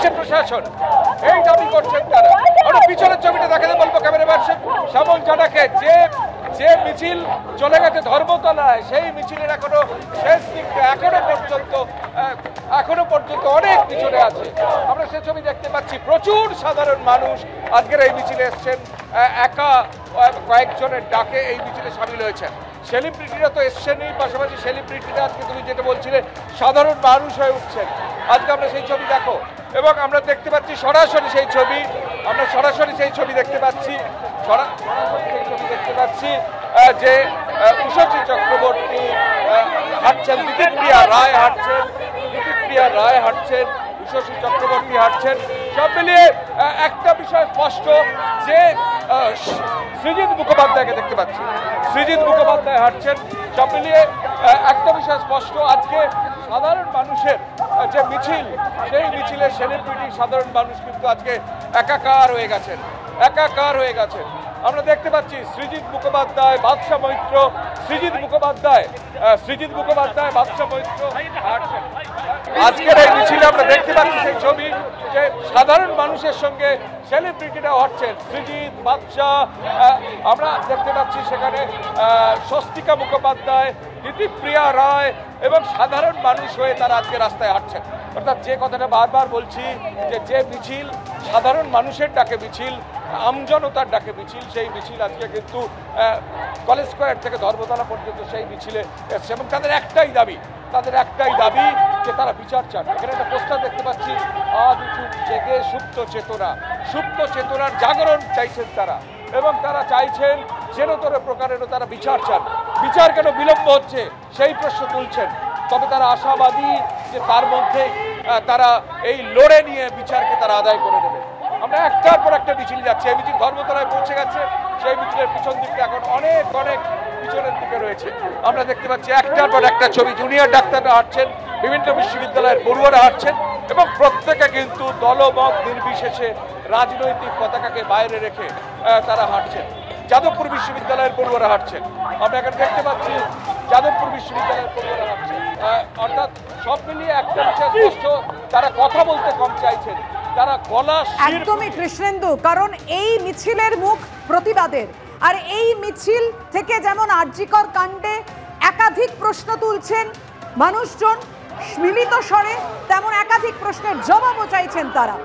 করছে প্রশাসন, এই দাবি করছেন তারা। আমরা পিছনের ছবিটা দেখাতে বলবো ক্যামেরাম্যান শ্যামল জানাকে, যে মিছিল চলে গেছে ধর্মতলায়, সেই মিছিলের এখনো শেষ দিকটা এখনো পর্যন্ত অনেক পিছনে আছে। আমরা সে ছবি দেখতে পাচ্ছি, প্রচুর সাধারণ মানুষ আজকের এই মিছিলে এসছেন, একা কয়েকজনের ডাকে এই মিছিলে সামিল হয়েছেন। সেলিব্রিটিরা তো এসছেনই, পাশাপাশি সেলিব্রিটিরা আজকে তুমি যেটা বলছিলে সাধারণ মানুষ হয়ে উঠছেন। আজকে আমরা সেই ছবি দেখো, এবং আমরা দেখতে পাচ্ছি সরাসরি সেই ছবি, দেখতে পাচ্ছি যে উষসী চক্রবর্তী হাঁটছেন, দিতিপ্রিয়া রায় হাঁটছেন, উষসী চক্রবর্তী হাঁটছেন। সব মিলিয়ে একটা বিষয় স্পষ্ট যে সৃজিত মুখোপাধ্যায়কে দেখতে পাচ্ছি, সৃজিত মুখোপাধ্যায় হাঁটছেন। সব মিলিয়ে একটা বিষয় স্পষ্ট, আজকে সাধারণ মানুষের যে মিছিল, সেই মিছিলে সেলিব্রিটি সাধারণ মানুষ কিন্তু আজকে একাকার হয়ে গেছেন। আমরা দেখতে পাচ্ছি সৃজিত মুখোপাধ্যায়, বাদশা মৈত্র, বাদশা মৈত্র হাঁটছেন। আজকের এই মিছিলে আমরা দেখতে পাচ্ছি সেই ছবি, যে সাধারণ মানুষের সঙ্গে সেলিব্রিটিরা হাঁটছেন। সৃজিত, বাদশা, আমরা দেখতে পাচ্ছি সেখানে স্বস্তিকা মুখোপাধ্যায়, দিতিপ্রিয়া রায় এবং সাধারণ মানুষ হয়ে তারা আজকে রাস্তায় হাঁটছেন। অর্থাৎ যে কথাটা বারবার বলছি, যে মিছিল সাধারণ মানুষের ডাকে মিছিল, আমজনতার ডাকে মিছিল, সেই মিছিল আজকে কিন্তু কলেজ স্কোয়ার থেকে ধর্মতলা পর্যন্ত সেই মিছিলে এসছে। এবং তাদের একটাই দাবি যে তারা বিচার চান। এখানে একটা পোস্টার দেখতে পাচ্ছি, আজ উঠু জেগে সুপ্ত চেতনার জাগরণ চাইছেন তারা, এবং তারা চাইছেন যেনতরে প্রকারেরও তারা বিচার চান। বিচার কেন বিলম্ব হচ্ছে সেই প্রশ্ন তুলছেন, তবে তারা আশাবাদী যে তার মধ্যে তারা এই লড়ে নিয়ে বিচারকে তারা আদায় করে দেবে। আমরা একটার পর একটা মিছিল যাচ্ছে, এই মিছিল ধর্মতলায় পৌঁছে গেছে, সেই মিছিলের পিছন দিকটা এখন অনেক পিছনের দিকে রয়েছে। আমরা দেখতে পাচ্ছি একটার পর একটা ছবি, জুনিয়র ডাক্তাররা হাঁটছেন, বিভিন্ন বিশ্ববিদ্যালয়ের পড়ুয়ারা হাঁটছেন, এবং প্রত্যেকে কিন্তু দলমত নির্বিশেষে রাজনৈতিক পতাকাকে বাইরে রেখে তারা হাঁটছেন। যাদবপুর বিশ্ববিদ্যালয়ের পড়ুয়ারা হাঁটছেন, আমরা এখানে দেখতে পাচ্ছি যাদবপুর বিশ্ববিদ্যালয়ের পড়ুয়ারা হাঁটছেন। অর্থাৎ সব মিলিয়ে একটা বিষয় স্পষ্ট, তারা কথা বলতে কম চাইছেন, তারা গলা একদমই কৃষ্ণেন্দু, কারণ এই মিছিলের মুখ প্রতিবাদের, আর এই মিছিল থেকে যেমন আরজিকর কাণ্ডে একাধিক প্রশ্ন তুলছেন মানুষজন মিলিত স্বরে, তেমন একাধিক প্রশ্নের জবাবও চাইছেন তারা।